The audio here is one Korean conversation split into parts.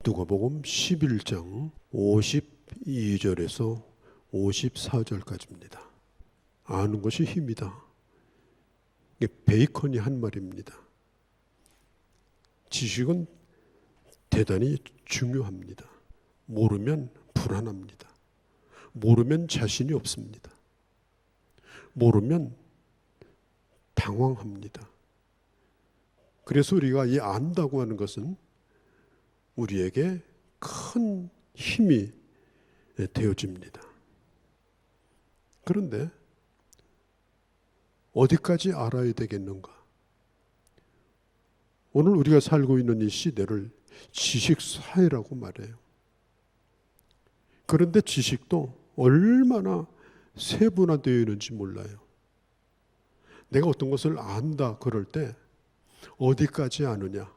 누가복음 11장 52절에서 54절까지입니다. 아는 것이 힘이다. 이게 베이컨이 한 말입니다. 지식은 대단히 중요합니다. 모르면 불안합니다. 모르면 자신이 없습니다. 모르면 당황합니다. 그래서 우리가 이 안다고 하는 것은 우리에게 큰 힘이 되어집니다. 그런데 어디까지 알아야 되겠는가? 오늘 우리가 살고 있는 이 시대를 지식사회라고 말해요. 그런데 지식도 얼마나 세분화되어 있는지 몰라요. 내가 어떤 것을 안다 그럴 때 어디까지 아느냐?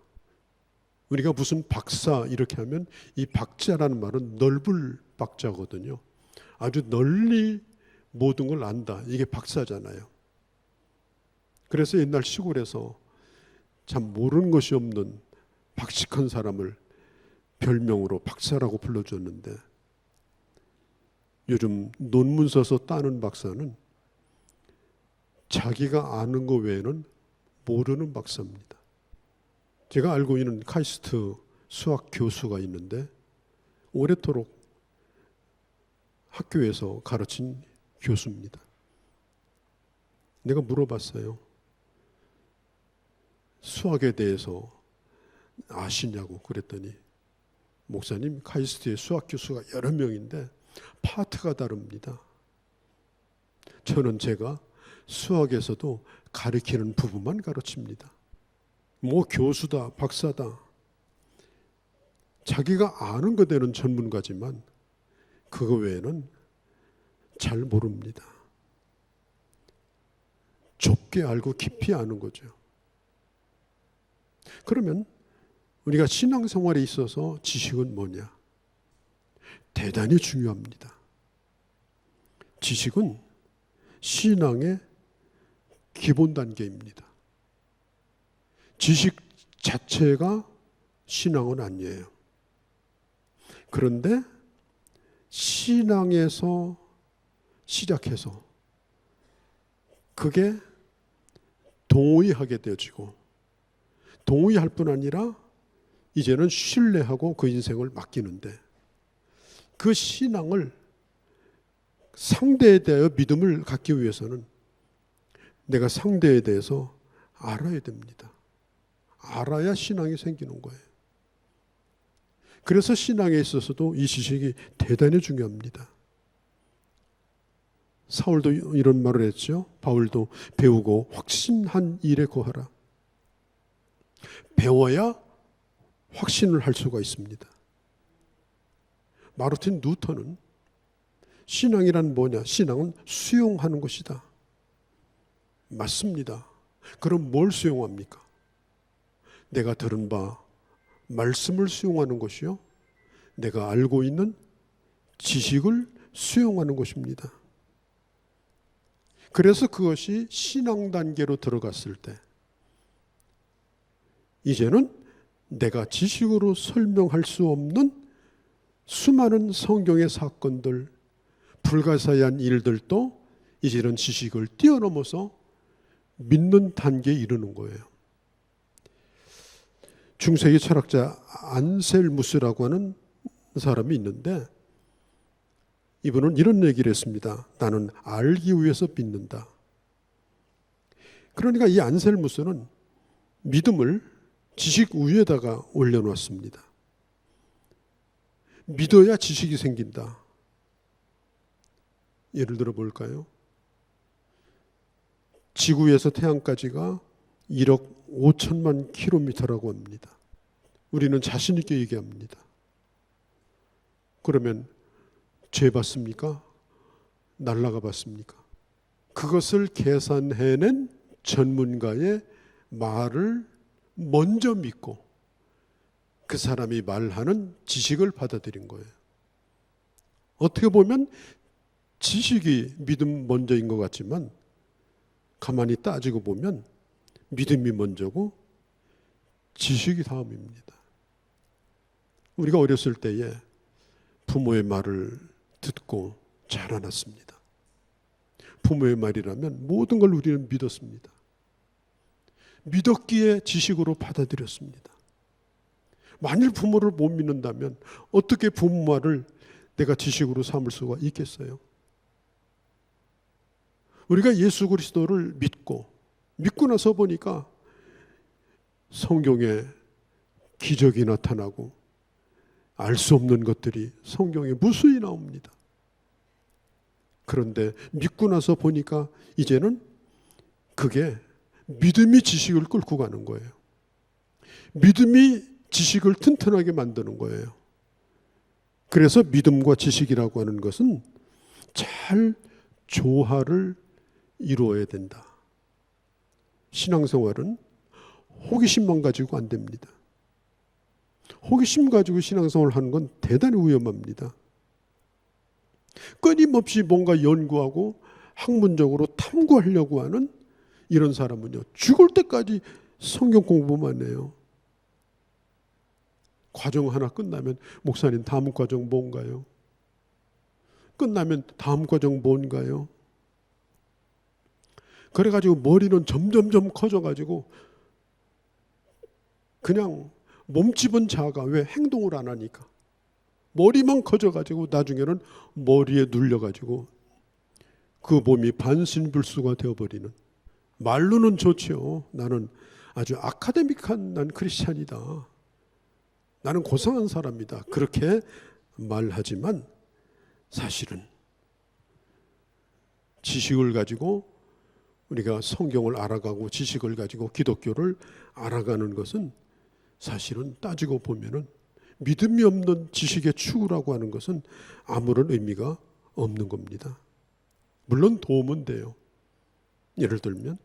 우리가 무슨 박사 이렇게 하면 이 박자라는 말은 넓을 박자거든요. 아주 널리 모든 걸 안다. 이게 박사잖아요. 그래서 옛날 시골에서 참 모르는 것이 없는 박식한 사람을 별명으로 박사라고 불러줬는데 요즘 논문 써서 따는 박사는 자기가 아는 것 외에는 모르는 박사입니다. 제가 알고 있는 카이스트 수학 교수가 있는데 오래도록 학교에서 가르친 교수입니다. 내가 물어봤어요. 수학에 대해서 아시냐고 그랬더니 목사님, 카이스트의 수학 교수가 여러 명인데 파트가 다릅니다. 저는 제가 수학에서도 가르치는 부분만 가르칩니다. 뭐 교수다, 박사다. 자기가 아는 것에는 전문가지만 그거 외에는 잘 모릅니다. 좁게 알고 깊이 아는 거죠. 그러면 우리가 신앙생활에 있어서 지식은 뭐냐? 대단히 중요합니다. 지식은 신앙의 기본 단계입니다. 지식 자체가 신앙은 아니에요. 그런데 신앙에서 시작해서 그게 동의하게 되어지고 동의할 뿐 아니라 이제는 신뢰하고 그 인생을 맡기는데 그 신앙을 상대에 대하여 믿음을 갖기 위해서는 내가 상대에 대해서 알아야 됩니다. 알아야 신앙이 생기는 거예요. 그래서 신앙에 있어서도 이 지식이 대단히 중요합니다. 사울도 이런 말을 했죠. 바울도 배우고 확신한 일에 거하라. 배워야 확신을 할 수가 있습니다. 마르틴 루터는 신앙이란 뭐냐? 신앙은 수용하는 것이다. 맞습니다. 그럼 뭘 수용합니까? 내가 들은 바 말씀을 수용하는 것이요. 내가 알고 있는 지식을 수용하는 것입니다. 그래서 그것이 신앙 단계로 들어갔을 때 이제는 내가 지식으로 설명할 수 없는 수많은 성경의 사건들, 불가사의한 일들도 이제는 지식을 뛰어넘어서 믿는 단계에 이르는 거예요. 중세기 철학자 안셀무스라고 하는 사람이 있는데 이분은 이런 얘기를 했습니다. 나는 알기 위해서 믿는다. 그러니까 이 안셀무스는 믿음을 지식 위에다가 올려놓았습니다. 믿어야 지식이 생긴다. 예를 들어 볼까요? 지구에서 태양까지가 1억 5천만 킬로미터라고 합니다. 우리는 자신 있게 얘기합니다. 그러면 재봤습니까? 날아가 봤습니까? 그것을 계산해낸 전문가의 말을 먼저 믿고 그 사람이 말하는 지식을 받아들인 거예요. 어떻게 보면 지식이 믿음 먼저인 것 같지만 가만히 따지고 보면 믿음이 먼저고 지식이 다음입니다. 우리가 어렸을 때에 부모의 말을 듣고 자라났습니다. 부모의 말이라면 모든 걸 우리는 믿었습니다. 믿었기에 지식으로 받아들였습니다. 만일 부모를 못 믿는다면 어떻게 부모 말을 내가 지식으로 삼을 수가 있겠어요? 우리가 예수 그리스도를 믿고 나서 보니까 성경에 기적이 나타나고 알 수 없는 것들이 성경에 무수히 나옵니다. 그런데 믿고 나서 보니까 이제는 그게 믿음이 지식을 끌고 가는 거예요. 믿음이 지식을 튼튼하게 만드는 거예요. 그래서 믿음과 지식이라고 하는 것은 잘 조화를 이루어야 된다. 신앙생활은 호기심만 가지고 안 됩니다. 호기심 가지고 신앙생활을 하는 건 대단히 위험합니다. 끊임없이 뭔가 연구하고 학문적으로 탐구하려고 하는 이런 사람은요, 죽을 때까지 성경 공부만 해요. 과정 하나 끝나면 목사님 다음 과정 뭔가요? 끝나면 다음 과정 뭔가요? 그래가지고 머리는 점점점 커져가지고 그냥 몸집은 작아. 왜? 행동을 안 하니까. 머리만 커져가지고 나중에는 머리에 눌려가지고 그 몸이 반신불수가 되어버리는. 말로는 좋지요. 나는 아주 아카데믹한 난 크리스찬이다. 나는 고상한 사람이다. 그렇게 말하지만 사실은 지식을 가지고 우리가 성경을 알아가고 지식을 가지고 기독교를 알아가는 것은 사실은 따지고 보면은 믿음이 없는 지식의 추구라고 하는 것은 아무런 의미가 없는 겁니다. 물론 도움은 돼요. 예를 들면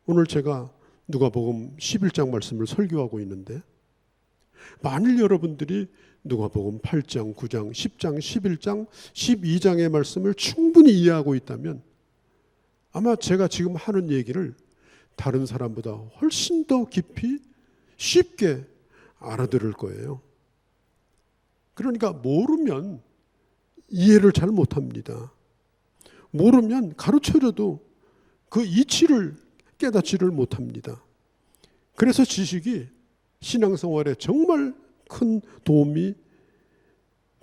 오늘 제가 누가복음 11장 말씀을 설교하고 있는데 만일 여러분들이 누가복음 8장, 9장, 10장, 11장, 12장의 말씀을 충분히 이해하고 있다면 아마 제가 지금 하는 얘기를 다른 사람보다 훨씬 더 깊이 쉽게 알아들을 거예요. 그러니까 모르면 이해를 잘 못합니다. 모르면 가르쳐줘도 그 이치를 깨닫지를 못합니다. 그래서 지식이 신앙생활에 정말 큰 도움이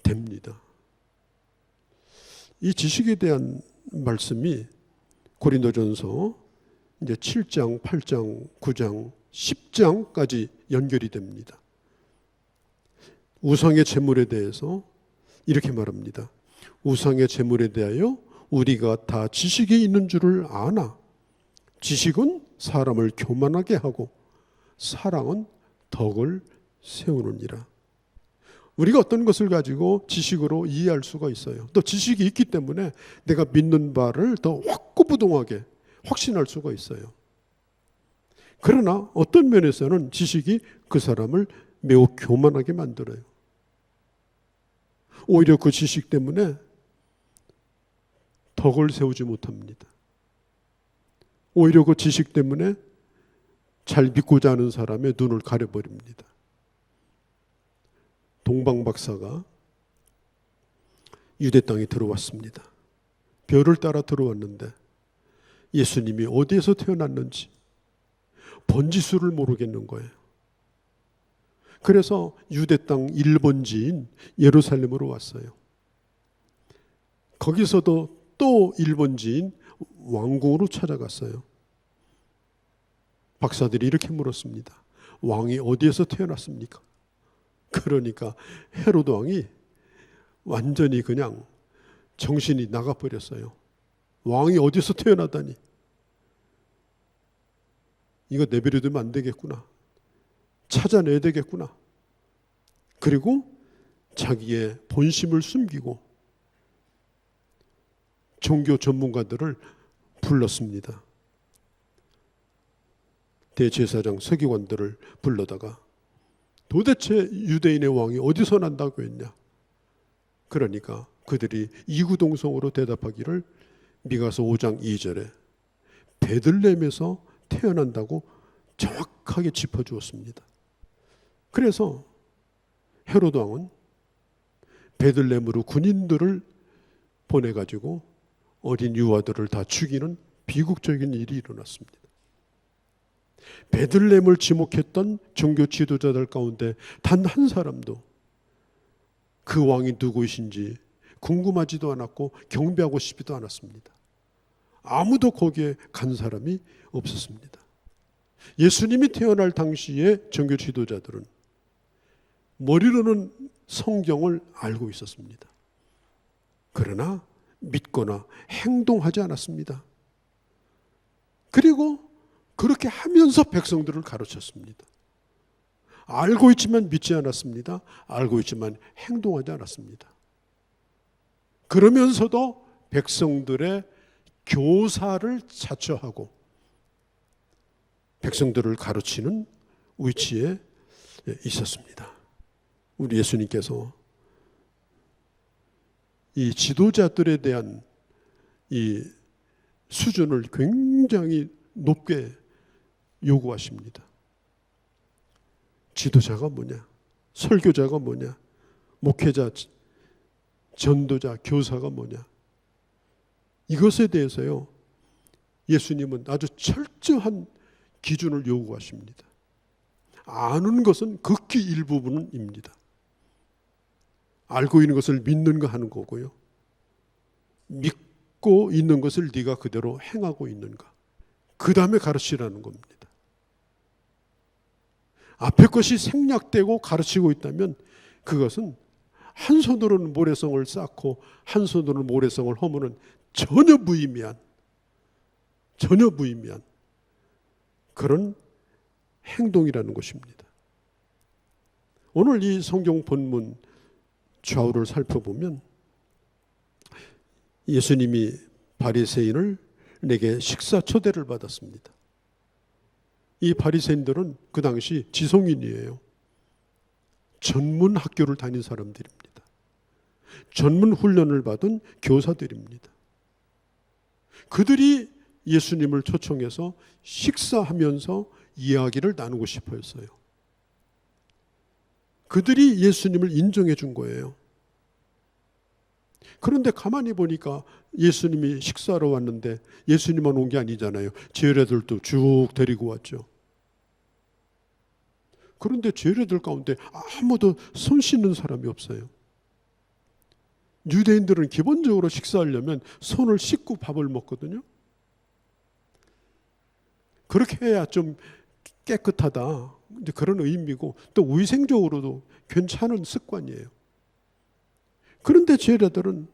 됩니다. 이 지식에 대한 말씀이 고린도전서 이제 7장, 8장, 9장, 10장까지 연결이 됩니다. 우상의 제물에 대해서 이렇게 말합니다. 우상의 제물에 대하여 우리가 다 지식이 있는 줄을 아나 지식은 사람을 교만하게 하고 사랑은 덕을 세우느니라. 우리가 어떤 것을 가지고 지식으로 이해할 수가 있어요. 또 지식이 있기 때문에 내가 믿는 바를 더 확고부동하게 확신할 수가 있어요. 그러나 어떤 면에서는 지식이 그 사람을 매우 교만하게 만들어요. 오히려 그 지식 때문에 덕을 세우지 못합니다. 오히려 그 지식 때문에 잘 믿고자 하는 사람의 눈을 가려버립니다. 동방 박사가 유대 땅에 들어왔습니다. 별을 따라 들어왔는데 예수님이 어디에서 태어났는지 번지수를 모르겠는 거예요. 그래서 유대 땅 1번지인 예루살렘으로 왔어요. 거기서도 또 1번지인 왕궁으로 찾아갔어요. 박사들이 이렇게 물었습니다. 왕이 어디에서 태어났습니까? 그러니까 헤로드 왕이 완전히 그냥 정신이 나가버렸어요. 왕이 어디서 태어나다니. 이거 내버려두면 안 되겠구나. 찾아내야 되겠구나. 그리고 자기의 본심을 숨기고 종교 전문가들을 불렀습니다. 대제사장 서기관들을 불러다가 도대체 유대인의 왕이 어디서 난다고 했냐. 그러니까 그들이 이구동성으로 대답하기를 미가서 5장 2절에 베들레헴에서 태어난다고 정확하게 짚어주었습니다. 그래서 헤로드 왕은 베들레헴으로 군인들을 보내가지고 어린 유아들을 다 죽이는 비극적인 일이 일어났습니다. 베들레헴을 지목했던 종교 지도자들 가운데 단 한 사람도 그 왕이 누구이신지 궁금하지도 않았고 경배하고 싶지도 않았습니다. 아무도 거기에 간 사람이 없었습니다. 예수님이 태어날 당시에 종교 지도자들은 머리로는 성경을 알고 있었습니다. 그러나 믿거나 행동하지 않았습니다. 그리고 그렇게 하면서 백성들을 가르쳤습니다. 알고 있지만 믿지 않았습니다. 알고 있지만 행동하지 않았습니다. 그러면서도 백성들의 교사를 자처하고 백성들을 가르치는 위치에 있었습니다. 우리 예수님께서 이 지도자들에 대한 이 수준을 굉장히 높게 요구하십니다. 지도자가 뭐냐? 설교자가 뭐냐? 목회자, 전도자, 교사가 뭐냐? 이것에 대해서요, 예수님은 아주 철저한 기준을 요구하십니다. 아는 것은 극히 일부분입니다. 알고 있는 것을 믿는 거 하는 거고요. 믿고 있는 것을 네가 그대로 행하고 있는가. 그 다음에 가르치라는 겁니다. 앞에 것이 생략되고 가르치고 있다면 그것은 한 손으로는 모래성을 쌓고 한 손으로는 모래성을 허무는 전혀 무의미한 그런 행동이라는 것입니다. 오늘 이 성경 본문 좌우를 살펴보면 예수님이 바리새인을 내게 식사 초대를 받았습니다. 이 바리새인들은 그 당시 지성인이에요. 전문 학교를 다닌 사람들입니다. 전문 훈련을 받은 교사들입니다. 그들이 예수님을 초청해서 식사하면서 이야기를 나누고 싶어 했어요. 그들이 예수님을 인정해 준 거예요. 그런데 가만히 보니까 예수님이 식사하러 왔는데 예수님만 온 게 아니잖아요. 제자들도 쭉 데리고 왔죠. 그런데 제자들 가운데 아무도 손 씻는 사람이 없어요. 유대인들은 기본적으로 식사하려면 손을 씻고 밥을 먹거든요. 그렇게 해야 좀 깨끗하다. 이제 그런 의미고 또 위생적으로도 괜찮은 습관이에요. 그런데 제자들은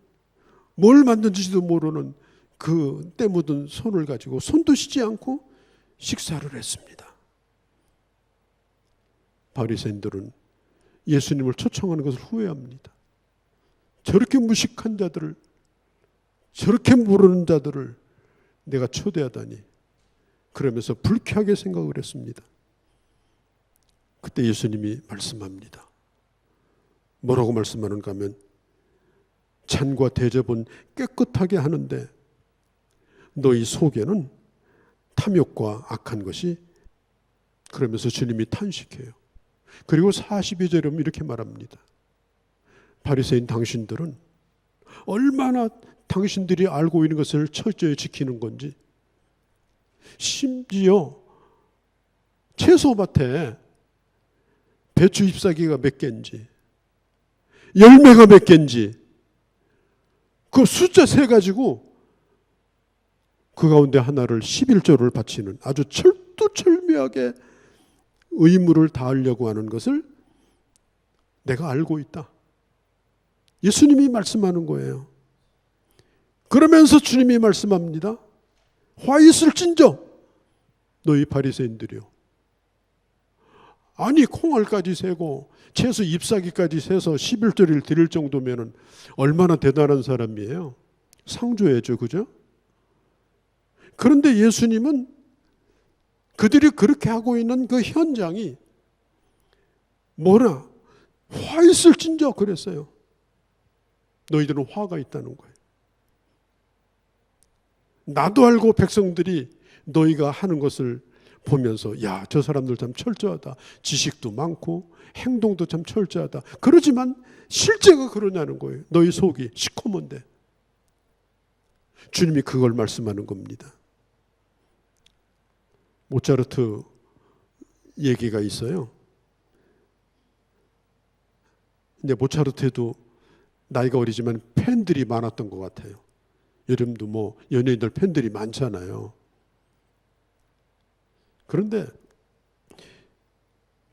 뭘 만든지도 모르는 그 때 묻은 손을 가지고 손도 씻지 않고 식사를 했습니다. 바리새인들은 예수님을 초청하는 것을 후회합니다. 저렇게 무식한 자들을, 저렇게 모르는 자들을 내가 초대하다니, 그러면서 불쾌하게 생각을 했습니다. 그때 예수님이 말씀합니다. 뭐라고 말씀하는가 하면 잔과 대접은 깨끗하게 하는데 너희 속에는 탐욕과 악한 것이, 그러면서 주님이 탄식해요. 그리고 42절에 보면 이렇게 말합니다. 바리새인 당신들은 얼마나 당신들이 알고 있는 것을 철저히 지키는 건지, 심지어 채소밭에 배추 잎사귀가 몇 개인지 열매가 몇 개인지 그 숫자 세 가지고 그 가운데 하나를 11조를 바치는 아주 철두철미하게 의무를 다하려고 하는 것을 내가 알고 있다. 예수님이 말씀하는 거예요. 그러면서 주님이 말씀합니다. 화 있을진저 너희 바리새인들이요. 아니 콩알까지 세고 채소 잎사귀까지 세서 11조를 드릴 정도면 얼마나 대단한 사람이에요. 상조해죠. 그죠? 그런데 예수님은 그들이 그렇게 하고 있는 그 현장이 뭐라? 화 있을진저 그랬어요. 너희들은 화가 있다는 거예요. 나도 알고 백성들이 너희가 하는 것을 보면서 야, 저 사람들 참 철저하다. 지식도 많고 행동도 참 철저하다. 그러지만 실제가 그러냐는 거예요. 너희 속이 시커먼데. 주님이 그걸 말씀하는 겁니다. 모차르트 얘기가 있어요. 근데 모차르트도 나이가 어리지만 팬들이 많았던 것 같아요. 요즘도 뭐 연예인들 팬들이 많잖아요. 그런데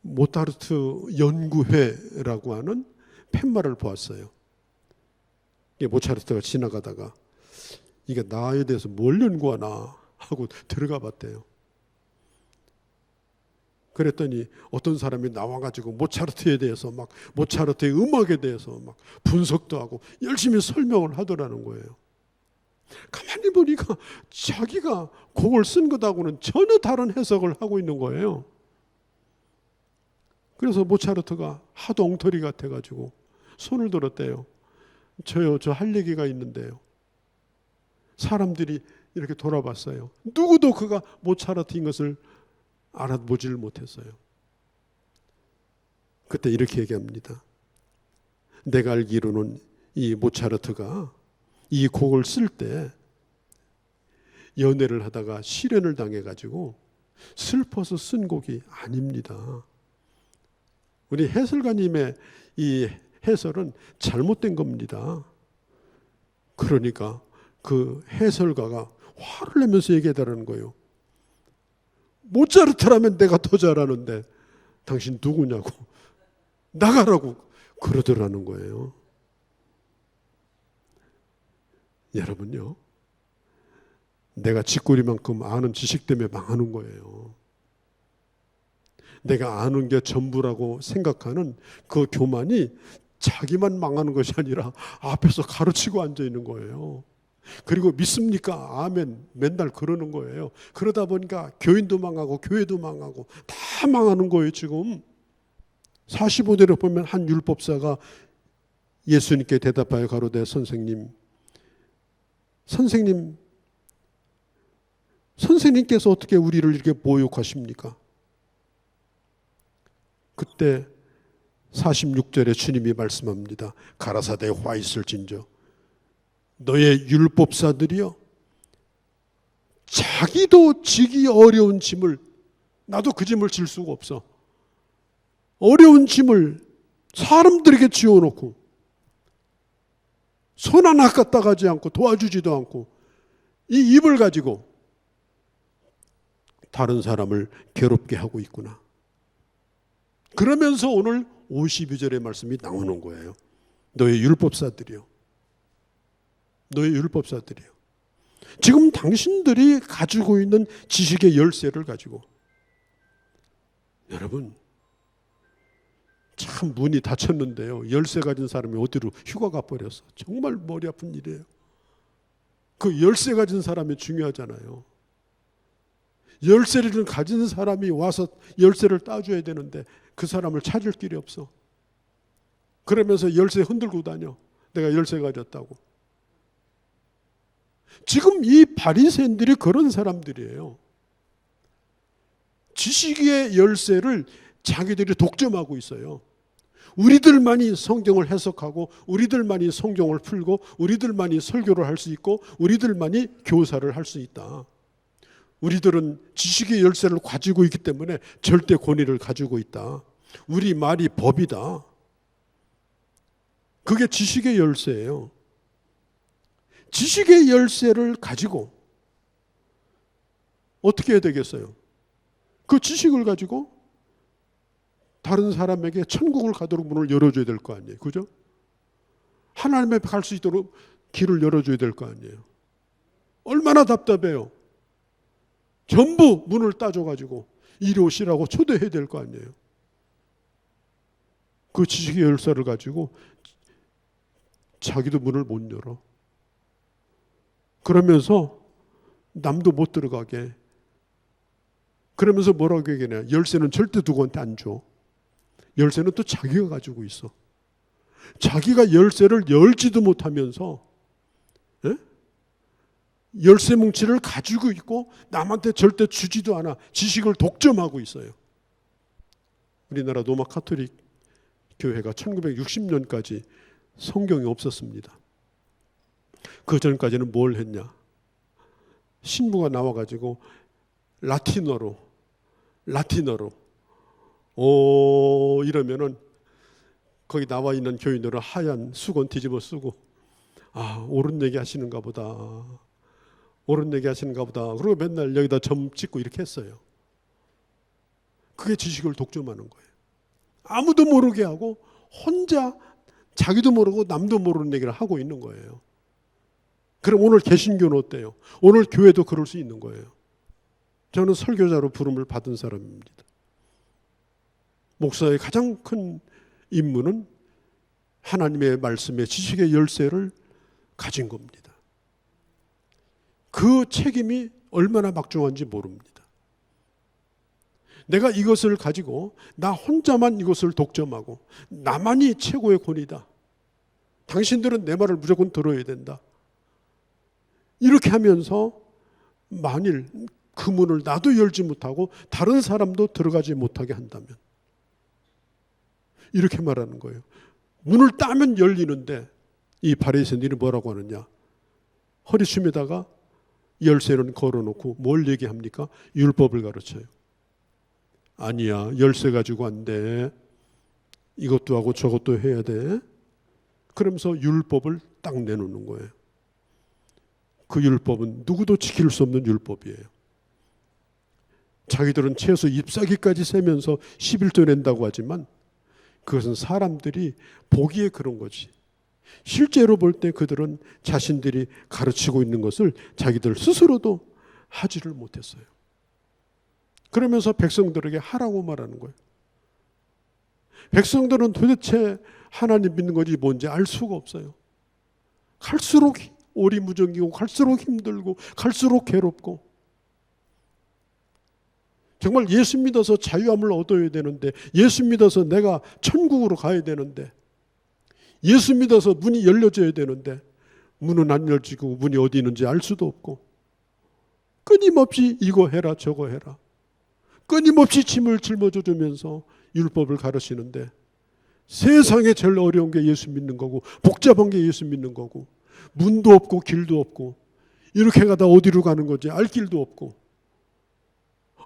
모차르트 연구회라고 하는 팻말을 보았어요. 모차르트가 지나가다가 이게 나에 대해서 뭘 연구하나 하고 들어가 봤대요. 그랬더니 어떤 사람이 나와가지고 모차르트에 대해서 막 모차르트의 음악에 대해서 막 분석도 하고 열심히 설명을 하더라는 거예요. 가만히 보니까 자기가 곡을 쓴 것하고는 전혀 다른 해석을 하고 있는 거예요. 그래서 모차르트가 하도 엉터리 같아가지고 손을 들었대요. 저요, 저 할 얘기가 있는데요. 사람들이 이렇게 돌아봤어요. 누구도 그가 모차르트인 것을 알아보지를 못했어요. 그때 이렇게 얘기합니다. 내가 알기로는 이 모차르트가 이 곡을 쓸 때 연애를 하다가 실연을 당해가지고 슬퍼서 쓴 곡이 아닙니다. 우리 해설가님의 이 해설은 잘못된 겁니다. 그러니까 그 해설가가 화를 내면서 얘기해달라는 거예요. 모차르트라면 내가 더 잘하는데 당신 누구냐고 나가라고 그러더라는 거예요. 여러분요, 내가 쥐꼬리만큼 아는 지식 때문에 망하는 거예요. 내가 아는 게 전부라고 생각하는 그 교만이 자기만 망하는 것이 아니라 앞에서 가르치고 앉아 있는 거예요. 그리고 믿습니까? 아멘. 맨날 그러는 거예요. 그러다 보니까 교인도 망하고 교회도 망하고 다 망하는 거예요. 지금 45대로 보면 한 율법사가 예수님께 대답하여 가로되 선생님께서 어떻게 우리를 이렇게 모욕하십니까? 그때 46절에 주님이 말씀합니다. 가라사대 화 있을진저 너의 율법사들이여 자기도 지기 어려운 짐을 나도 그 짐을 질 수가 없어. 어려운 짐을 사람들에게 지어놓고 손 하나 갖다 가지 않고 도와주지도 않고 이 입을 가지고 다른 사람을 괴롭게 하고 있구나. 그러면서 오늘 52절의 말씀이 나오는 거예요. 너의 율법사들이요. 너의 율법사들이요. 지금 당신들이 가지고 있는 지식의 열쇠를 가지고 여러분 참 문이 닫혔는데요. 열쇠 가진 사람이 어디로 휴가 가버렸어. 정말 머리 아픈 일이에요. 그 열쇠 가진 사람이 중요하잖아요. 열쇠를 가진 사람이 와서 열쇠를 따줘야 되는데 그 사람을 찾을 길이 없어. 그러면서 열쇠 흔들고 다녀. 내가 열쇠 가졌다고. 지금 이 바리새인들이 그런 사람들이에요. 지식의 열쇠를 자기들이 독점하고 있어요. 우리들만이 성경을 해석하고 우리들만이 성경을 풀고 우리들만이 설교를 할 수 있고 우리들만이 교사를 할 수 있다. 우리들은 지식의 열쇠를 가지고 있기 때문에 절대 권위를 가지고 있다. 우리 말이 법이다. 그게 지식의 열쇠예요. 지식의 열쇠를 가지고 어떻게 해야 되겠어요? 그 지식을 가지고 다른 사람에게 천국을 가도록 문을 열어줘야 될 거 아니에요. 그죠? 하나님 앞에 갈 수 있도록 길을 열어줘야 될 거 아니에요. 얼마나 답답해요. 전부 문을 따줘가지고 이리 오시라고 초대해야 될 거 아니에요. 그 지식의 열쇠를 가지고 자기도 문을 못 열어. 그러면서 남도 못 들어가게. 그러면서 뭐라고 얘기하냐. 열쇠는 절대 누구한테 안 줘. 열쇠는 또 자기가 가지고 있어. 자기가 열쇠를 열지도 못하면서 열쇠 뭉치를 가지고 있고 남한테 절대 주지도 않아 지식을 독점하고 있어요. 우리나라 로마 카톨릭 교회가 1960년까지 성경이 없었습니다. 그 전까지는 뭘 했냐? 신부가 나와가지고 라틴어로 이러면은 거기 나와 있는 교인들은 하얀 수건 뒤집어 쓰고 옳은 얘기 하시는가 보다. 그리고 맨날 여기다 점 찍고 이렇게 했어요. 그게 지식을 독점하는 거예요. 아무도 모르게 하고 혼자 자기도 모르고 남도 모르는 얘기를 하고 있는 거예요. 그럼 오늘 개신교는 어때요? 오늘 교회도 그럴 수 있는 거예요. 저는 설교자로 부름을 받은 사람입니다. 목사의 가장 큰 임무는 하나님의 말씀의 지식의 열쇠를 가진 겁니다. 그 책임이 얼마나 막중한지 모릅니다. 내가 이것을 가지고 나 혼자만 이것을 독점하고 나만이 최고의 권위다. 당신들은 내 말을 무조건 들어야 된다. 이렇게 하면서 만일 그 문을 나도 열지 못하고 다른 사람도 들어가지 못하게 한다면 이렇게 말하는 거예요. 문을 따면 열리는데 이 바리새인들이 뭐라고 하느냐? 허리춤에다가 열쇠는 걸어놓고 뭘 얘기합니까? 율법을 가르쳐요. 아니야, 열쇠 가지고 안 돼. 이것도 하고 저것도 해야 돼. 그러면서 율법을 딱 내놓는 거예요. 그 율법은 누구도 지킬 수 없는 율법이에요. 자기들은 최소 잎사귀까지 세면서 11조 낸다고 하지만 그것은 사람들이 보기에 그런 거지. 실제로 볼 때 그들은 자신들이 가르치고 있는 것을 자기들 스스로도 하지를 못했어요. 그러면서 백성들에게 하라고 말하는 거예요. 백성들은 도대체 하나님 믿는 것이 뭔지 알 수가 없어요. 갈수록 오리무정이고 갈수록 힘들고 갈수록 괴롭고 정말 예수 믿어서 자유함을 얻어야 되는데 예수 믿어서 내가 천국으로 가야 되는데 예수 믿어서 문이 열려져야 되는데 문은 안 열지고 문이 어디 있는지 알 수도 없고 끊임없이 이거 해라 저거 해라 끊임없이 짐을 짊어져 주면서 율법을 가르치는데 세상에 제일 어려운 게 예수 믿는 거고 복잡한 게 예수 믿는 거고 문도 없고 길도 없고 이렇게 가다 어디로 가는 건지 알 길도 없고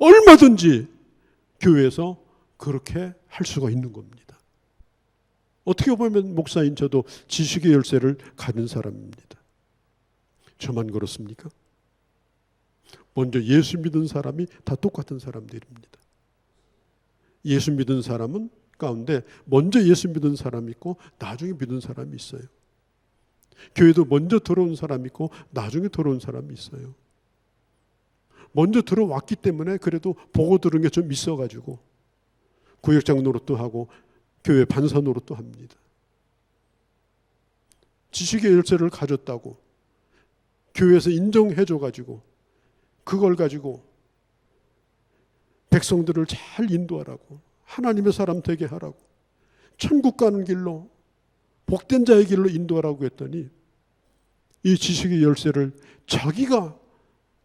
얼마든지 교회에서 그렇게 할 수가 있는 겁니다. 어떻게 보면 목사인 저도 지식의 열쇠를 가진 사람입니다. 저만 그렇습니까? 먼저 예수 믿은 사람이 다 똑같은 사람들입니다. 예수 믿은 사람은 가운데 먼저 예수 믿은 사람이 있고 나중에 믿은 사람이 있어요. 교회도 먼저 들어온 사람이 있고 나중에 들어온 사람이 있어요. 먼저 들어왔기 때문에 그래도 보고 들은 게 좀 있어가지고 구역장 노릇도 하고 교회 반사 노릇도 합니다. 지식의 열쇠를 가졌다고 교회에서 인정해줘가지고 그걸 가지고 백성들을 잘 인도하라고 하나님의 사람 되게 하라고 천국 가는 길로 복된 자의 길로 인도하라고 했더니 이 지식의 열쇠를 자기가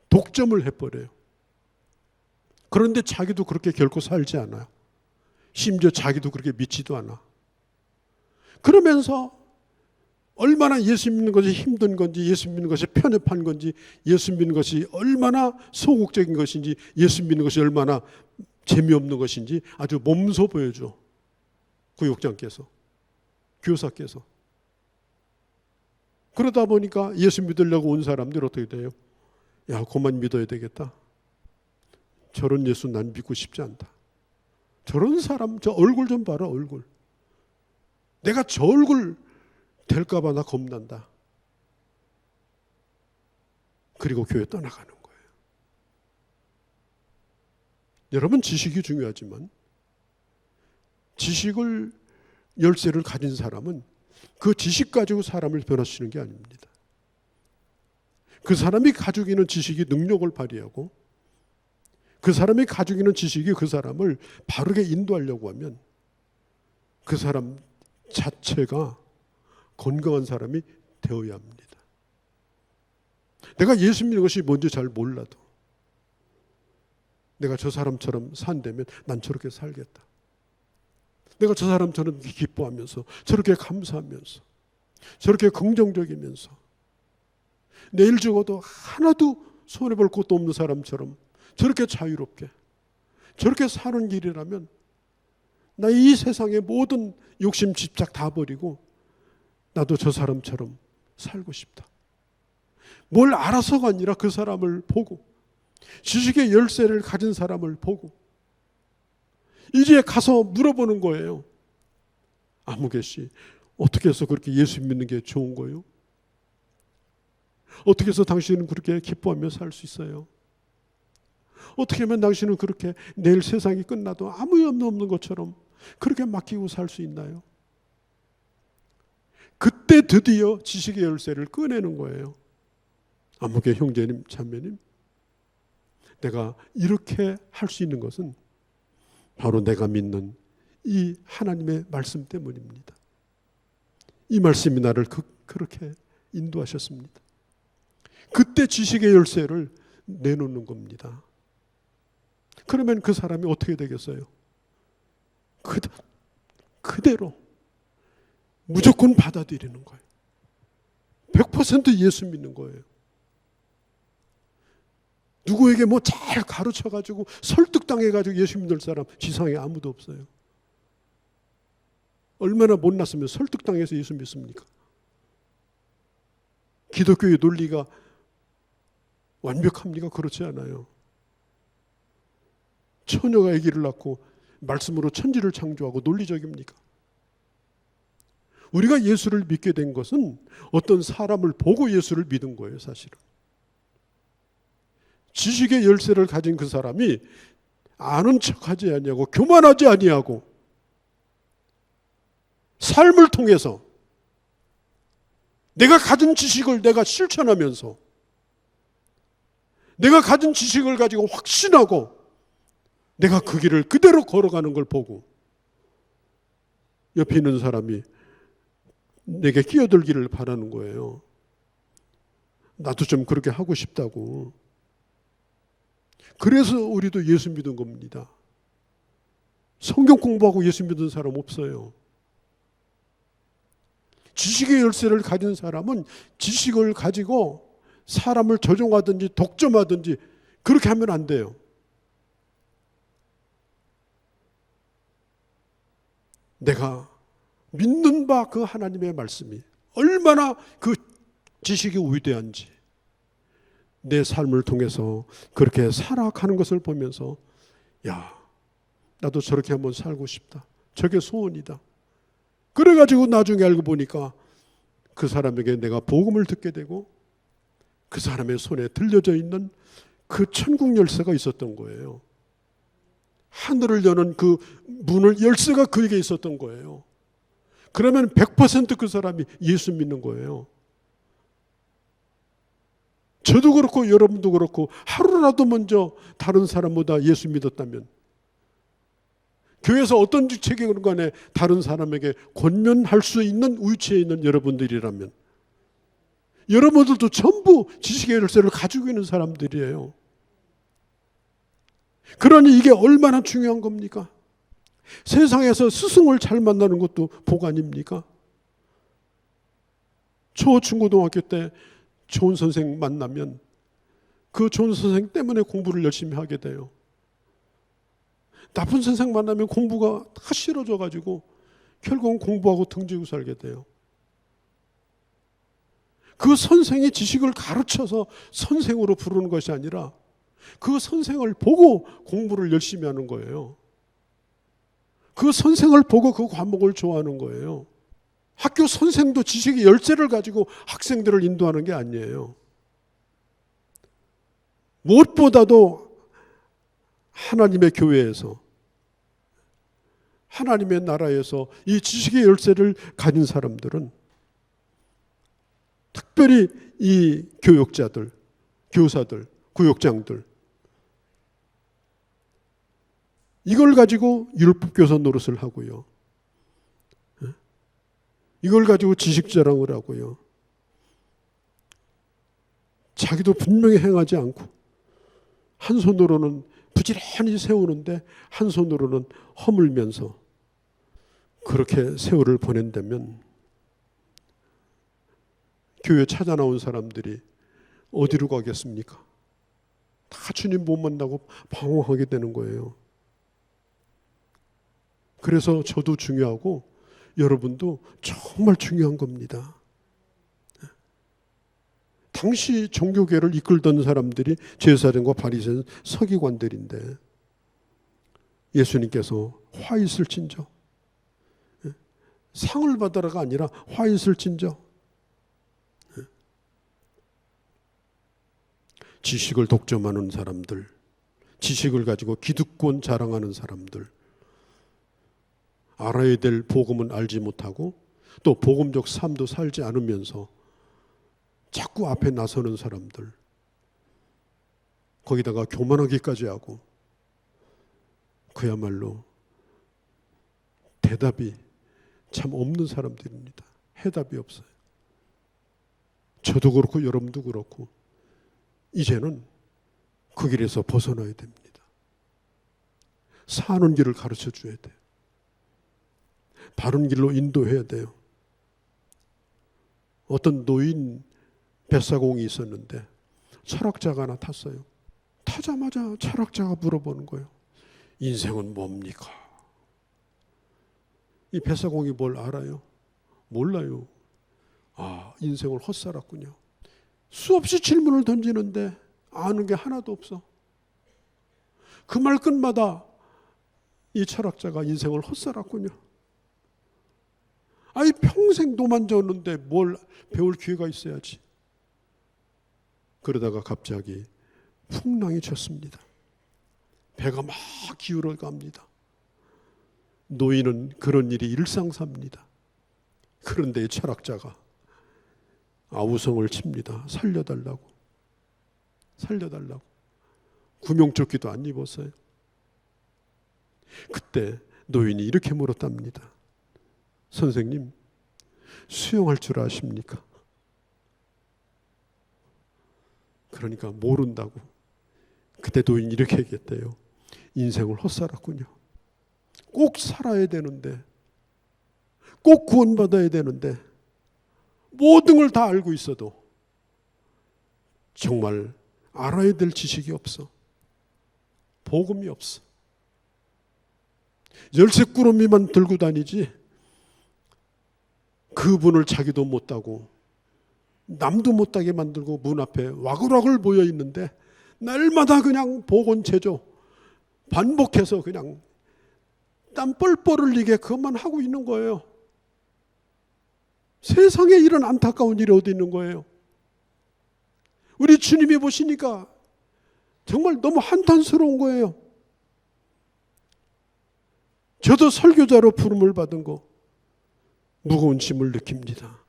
독점을 해버려요. 그런데 자기도 그렇게 결코 살지 않아요. 심지어 자기도 그렇게 믿지도 않아. 그러면서 얼마나 예수 믿는 것이 힘든 건지 예수 믿는 것이 편협한 건지 예수 믿는 것이 얼마나 소극적인 것인지 예수 믿는 것이 얼마나 재미없는 것인지 아주 몸소 보여줘. 구역장께서 교사께서. 그러다 보니까 예수 믿으려고 온 사람들 어떻게 돼요? 야, 그만 믿어야 되겠다. 저런 예수 난 믿고 싶지 않다. 저런 사람 저 얼굴 좀 봐라 얼굴. 내가 저 얼굴 될까 봐 나 겁난다. 그리고 교회 떠나가는 거예요. 여러분 지식이 중요하지만 지식을 열쇠를 가진 사람은 그 지식 가지고 사람을 변화시키는 게 아닙니다. 그 사람이 가지고 있는 지식이 능력을 발휘하고 그 사람이 가지고 있는 지식이 그 사람을 바르게 인도하려고 하면 그 사람 자체가 건강한 사람이 되어야 합니다. 내가 예수 믿는 것이 뭔지 잘 몰라도 내가 저 사람처럼 산다면 난 저렇게 살겠다. 내가 저 사람처럼 기뻐하면서 저렇게 감사하면서 저렇게 긍정적이면서 내일 죽어도 하나도 손해볼 것도 없는 사람처럼 저렇게 자유롭게 저렇게 사는 길이라면 나 이 세상의 모든 욕심 집착 다 버리고 나도 저 사람처럼 살고 싶다. 뭘 알아서가 아니라 그 사람을 보고 지식의 열쇠를 가진 사람을 보고 이제 가서 물어보는 거예요. 아무개 씨, 어떻게 해서 그렇게 예수 믿는 게 좋은 거예요? 어떻게 해서 당신은 그렇게 기뻐하며 살 수 있어요? 어떻게 하면 당신은 그렇게 내일 세상이 끝나도 아무 염려 없는 것처럼 그렇게 맡기고 살 수 있나요? 그때 드디어 지식의 열쇠를 꺼내는 거예요. 아무개 형제님, 자매님, 내가 이렇게 할 수 있는 것은 바로 내가 믿는 이 하나님의 말씀 때문입니다. 이 말씀이 나를 그렇게 인도하셨습니다. 그때 지식의 열쇠를 내놓는 겁니다. 그러면 그 사람이 어떻게 되겠어요? 그대로 무조건 받아들이는 거예요. 100% 예수 믿는 거예요. 누구에게 뭐 잘 가르쳐가지고 설득당해가지고 예수 믿을 사람 지상에 아무도 없어요. 얼마나 못났으면 설득당해서 예수 믿습니까? 기독교의 논리가 완벽합니까? 그렇지 않아요. 처녀가 아기를 낳고 말씀으로 천지를 창조하고 논리적입니까? 우리가 예수를 믿게 된 것은 어떤 사람을 보고 예수를 믿은 거예요, 사실은. 지식의 열쇠를 가진 그 사람이 아는 척하지 아니하고 교만하지 아니하고 삶을 통해서 내가 가진 지식을 내가 실천하면서 내가 가진 지식을 가지고 확신하고 내가 그 길을 그대로 걸어가는 걸 보고 옆에 있는 사람이 내게 끼어들기를 바라는 거예요. 나도 좀 그렇게 하고 싶다고. 그래서 우리도 예수 믿은 겁니다. 성경 공부하고 예수 믿은 사람 없어요. 지식의 열쇠를 가진 사람은 지식을 가지고 사람을 조종하든지 독점하든지 그렇게 하면 안 돼요. 내가 믿는 바 그 하나님의 말씀이 얼마나 그 지식이 위대한지 내 삶을 통해서 그렇게 살아가는 것을 보면서 야, 나도 저렇게 한번 살고 싶다. 저게 소원이다. 그래가지고 나중에 알고 보니까 그 사람에게 내가 복음을 듣게 되고 그 사람의 손에 들려져 있는 그 천국 열쇠가 있었던 거예요. 하늘을 여는 그 문을 열쇠가 그에게 있었던 거예요. 그러면 100% 그 사람이 예수 믿는 거예요. 저도 그렇고 여러분도 그렇고 하루라도 먼저 다른 사람보다 예수 믿었다면 교회에서 어떤 직책이건 간에 다른 사람에게 권면할 수 있는 위치에 있는 여러분들이라면 여러분들도 전부 지식의 열쇠를 가지고 있는 사람들이에요. 그러니 이게 얼마나 중요한 겁니까? 세상에서 스승을 잘 만나는 것도 복 아닙니까? 초중고등학교 때 좋은 선생 만나면 그 좋은 선생 때문에 공부를 열심히 하게 돼요. 나쁜 선생 만나면 공부가 다 싫어져가지고 결국은 공부하고 등지고 살게 돼요. 그 선생이 지식을 가르쳐서 선생으로 부르는 것이 아니라 그 선생을 보고 공부를 열심히 하는 거예요. 그 선생을 보고 그 과목을 좋아하는 거예요. 학교 선생도 지식의 열쇠를 가지고 학생들을 인도하는 게 아니에요. 무엇보다도 하나님의 교회에서 하나님의 나라에서 이 지식의 열쇠를 가진 사람들은 특별히 이 교육자들, 교사들, 구역장들 이걸 가지고 율법교사 노릇을 하고요. 이걸 가지고 지식 자랑을 하고요. 자기도 분명히 행하지 않고 한 손으로는 부지런히 세우는데 한 손으로는 허물면서 그렇게 세월을 보낸다면 교회 찾아 나온 사람들이 어디로 가겠습니까? 다 주님 못 만나고 방황하게 되는 거예요. 그래서 저도 중요하고 여러분도 정말 중요한 겁니다. 당시 종교계를 이끌던 사람들이 제사장과 바리새인 서기관들인데 예수님께서 화 있을진저, 상을 받으라가 아니라 화 있을진저, 지식을 독점하는 사람들, 지식을 가지고 기득권 자랑하는 사람들, 알아야 될 복음은 알지 못하고 또 복음적 삶도 살지 않으면서 자꾸 앞에 나서는 사람들, 거기다가 교만하기까지 하고 그야말로 대답이 참 없는 사람들입니다. 해답이 없어요. 저도 그렇고 여러분도 그렇고 이제는 그 길에서 벗어나야 됩니다. 사는 길을 가르쳐 줘야 돼요. 바른 길로 인도해야 돼요. 어떤 노인 뱃사공이 있었는데 철학자가 하나 탔어요. 타자마자 철학자가 물어보는 거예요. 인생은 뭡니까? 이 뱃사공이 뭘 알아요? 몰라요. 아, 인생을 헛살았군요. 수없이 질문을 던지는데 아는 게 하나도 없어. 그 말 끝마다 이 철학자가 인생을 헛살았군요. 아이 평생 노만 졌는데 뭘 배울 기회가 있어야지. 그러다가 갑자기 풍랑이 쳤습니다. 배가 막 기울어 갑니다. 노인은 그런 일이 일상사입니다. 그런데 철학자가 아우성을 칩니다. 살려달라고. 살려달라고. 구명조끼도 안 입었어요. 그때 노인이 이렇게 물었답니다. 선생님, 수영할 줄 아십니까? 그러니까 모른다고. 그때 노인이 이렇게 얘기했대요. 인생을 헛살았군요. 꼭 살아야 되는데, 꼭 구원받아야 되는데 모든 걸 다 알고 있어도 정말 알아야 될 지식이 없어. 복음이 없어. 열쇠꾸러미만 들고 다니지 그분을 자기도 못 따고 남도 못 따게 만들고 문 앞에 와글와글 모여 있는데 날마다 그냥 복원체조 반복해서 그냥 땀 뻘뻘 흘리게 그것만 하고 있는 거예요. 세상에 이런 안타까운 일이 어디 있는 거예요? 우리 주님이 보시니까 정말 너무 한탄스러운 거예요. 저도 설교자로 부름을 받은 거 무거운 짐을 느낍니다.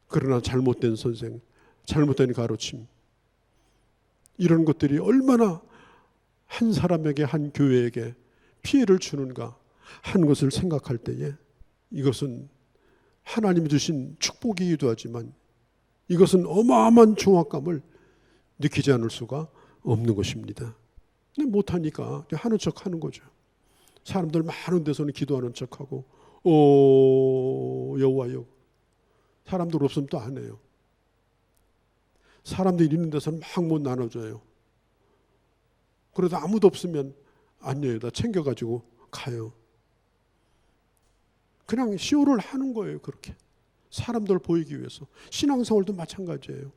그러나 잘못된 선생, 잘못된 가르침, 이런 것들이 얼마나 한 사람에게, 한 교회에게 피해를 주는가 하는 것을 생각할 때에 이것은 하나님이 주신 축복이기도 하지만 이것은 어마어마한 중압감을 느끼지 않을 수가 없는 것입니다. 근데 못하니까 하는 척 하는 거죠. 사람들 많은 데서는 기도하는 척하고 오 여호와여. 사람들 없으면 또 안 해요. 사람들이 있는 데서는 막 못 나눠줘요. 그러다 아무도 없으면 안 여요. 다 챙겨가지고 가요. 그냥 쇼를 하는 거예요. 그렇게 사람들 보이기 위해서. 신앙생활도 마찬가지예요.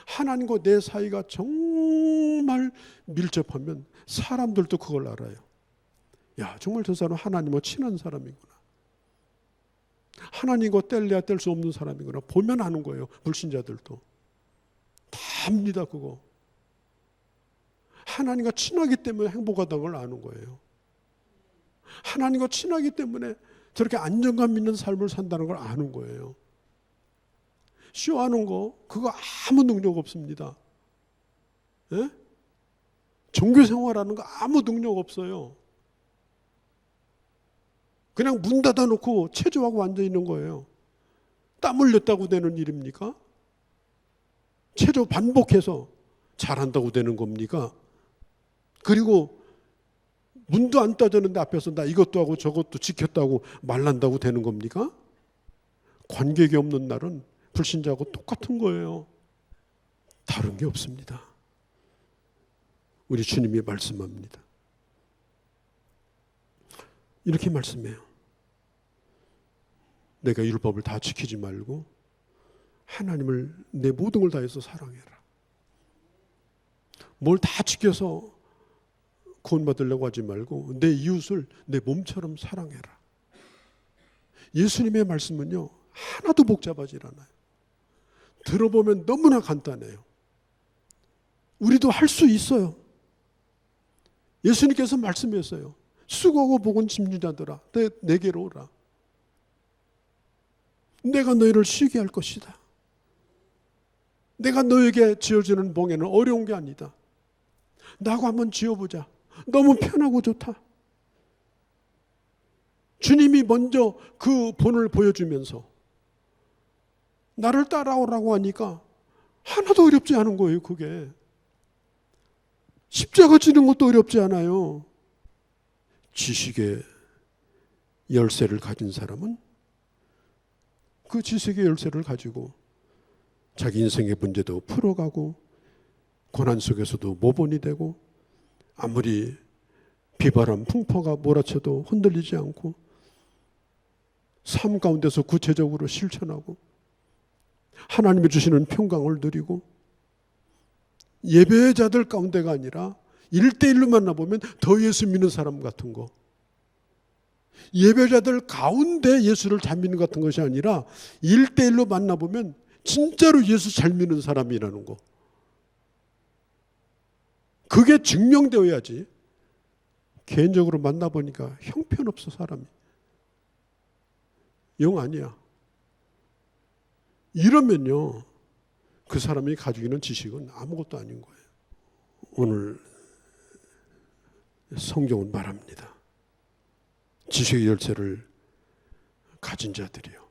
하나님과 내 사이가 정말 밀접하면 사람들도 그걸 알아요. 야, 정말 저 사람 하나님과 친한 사람이구나. 하나님과 뗄래야 뗄 수 없는 사람이구나. 보면 아는 거예요. 불신자들도. 다 압니다. 그거. 하나님과 친하기 때문에 행복하다는 걸 아는 거예요. 하나님과 친하기 때문에 저렇게 안정감 있는 삶을 산다는 걸 아는 거예요. 쇼하는 거 그거 아무 능력 없습니다. 예? 종교생활하는 거 아무 능력 없어요. 그냥 문 닫아놓고 체조하고 앉아있는 거예요. 땀 흘렸다고 되는 일입니까? 자주 반복해서 잘한다고 되는 겁니까? 그리고 문도 안 따졌는데 앞에서 나 이것도 하고 저것도 지켰다고 말난다고 되는 겁니까? 관객이 없는 날은 불신자하고 똑같은 거예요. 다른 게 없습니다. 우리 주님이 말씀합니다. 이렇게 말씀해요. 내가 율법을 다 지키지 말고 하나님을 내 모든 걸 다해서 사랑해라. 뭘 다 지켜서 구원받으려고 하지 말고 내 이웃을 내 몸처럼 사랑해라. 예수님의 말씀은요, 하나도 복잡하지 않아요. 들어보면 너무나 간단해요. 우리도 할 수 있어요. 예수님께서 말씀했어요. 수고하고 복은 짐진 자들아, 내게로 오라. 내가 너희를 쉬게 할 것이다. 내가 너에게 지어주는 봉에는 어려운 게 아니다. 나하고 한번 지어보자. 너무 편하고 좋다. 주님이 먼저 그 본을 보여주면서 나를 따라오라고 하니까 하나도 어렵지 않은 거예요. 그게 십자가 지는 것도 어렵지 않아요. 지식의 열쇠를 가진 사람은 그 지식의 열쇠를 가지고 자기 인생의 문제도 풀어가고 고난 속에서도 모범이 되고 아무리 비바람 풍파가 몰아쳐도 흔들리지 않고 삶 가운데서 구체적으로 실천하고 하나님이 주시는 평강을 누리고 예배자들 가운데가 아니라 1대1로 만나보면 더 예수 믿는 사람 같은 거, 예배자들 가운데 예수를 잘 믿는 것 같은 것이 아니라 1대1로 만나보면 진짜로 예수 잘 믿는 사람이라는 거, 그게 증명되어야지. 개인적으로 만나보니까 형편없어. 사람이 영 아니야. 이러면요, 그 사람이 가지고 있는 지식은 아무것도 아닌 거예요. 오늘 성경은 말합니다. 지식의 열쇠를 가진 자들이요.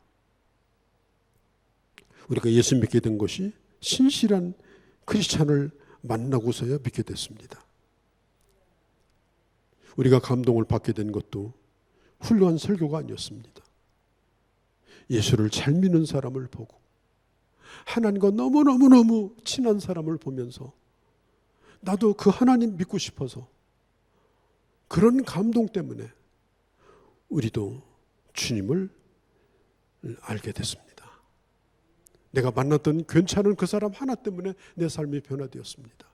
우리가 예수 믿게 된 것이 신실한 크리스찬을 만나고서야 믿게 됐습니다. 우리가 감동을 받게 된 것도 훌륭한 설교가 아니었습니다. 예수를 잘 믿는 사람을 보고 하나님과 너무너무너무 친한 사람을 보면서 나도 그 하나님 믿고 싶어서 그런 감동 때문에 우리도 주님을 알게 됐습니다. 내가 만났던 괜찮은 그 사람 하나 때문에 내 삶이 변화되었습니다.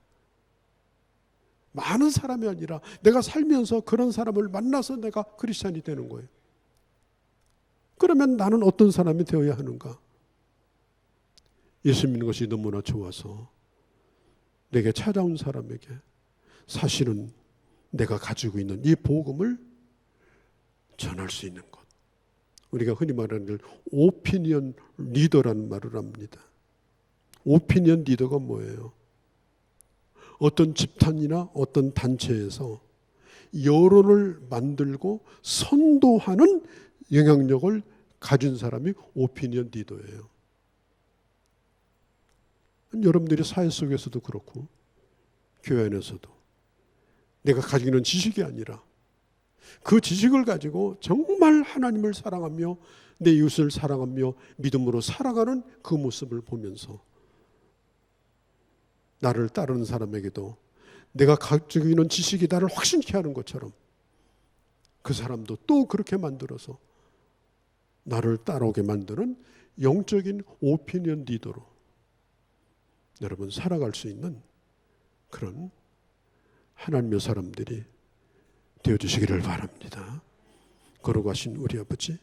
많은 사람이 아니라 내가 살면서 그런 사람을 만나서 내가 크리스찬이 되는 거예요. 그러면 나는 어떤 사람이 되어야 하는가? 예수 믿는 것이 너무나 좋아서 내게 찾아온 사람에게 사실은 내가 가지고 있는 이 복음을 전할 수 있는 것. 우리가 흔히 말하는 걸 오피니언 리더라는 말을 합니다. 오피니언 리더가 뭐예요? 어떤 집단이나 어떤 단체에서 여론을 만들고 선도하는 영향력을 가진 사람이 오피니언 리더예요. 여러분들이 사회 속에서도 그렇고 교회 안에서도 내가 가지고 있는 지식이 아니라 그 지식을 가지고 정말 하나님을 사랑하며 내 이웃을 사랑하며 믿음으로 살아가는 그 모습을 보면서 나를 따르는 사람에게도 내가 가지고 있는 지식이 나를 확신케 하는 것처럼 그 사람도 또 그렇게 만들어서 나를 따라오게 만드는 영적인 오피니언 리더로 여러분 살아갈 수 있는 그런 하나님의 사람들이 되어주시기를 바랍니다. 걸어가신 우리 아버지,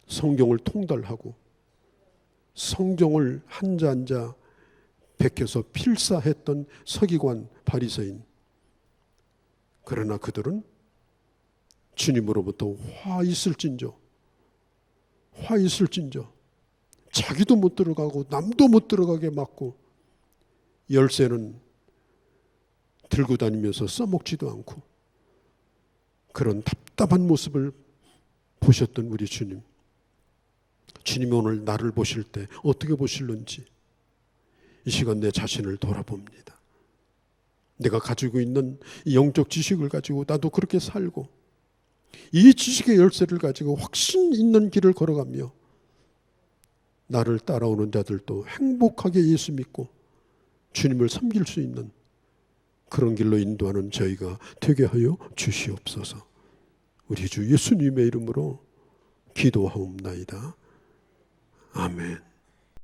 성경을 통달하고 성경을 한자 한자 베껴서 필사했던 서기관 바리새인, 그러나 그들은 주님으로부터 화 있을진저 자기도 못 들어가고 남도 못 들어가게 막고 열쇠는 들고 다니면서 써먹지도 않고 그런 답답한 모습을 보셨던 우리 주님, 주님이 오늘 나를 보실 때 어떻게 보실는지 이 시간 내 자신을 돌아봅니다. 내가 가지고 있는 이 영적 지식을 가지고 나도 그렇게 살고 이 지식의 열쇠를 가지고 확신 있는 길을 걸어가며 나를 따라오는 자들도 행복하게 예수 믿고 주님을 섬길 수 있는 그런 길로 인도하는 저희가 되게 하여 주시옵소서. 우리 주 예수님의 이름으로 기도하옵나이다. 아멘.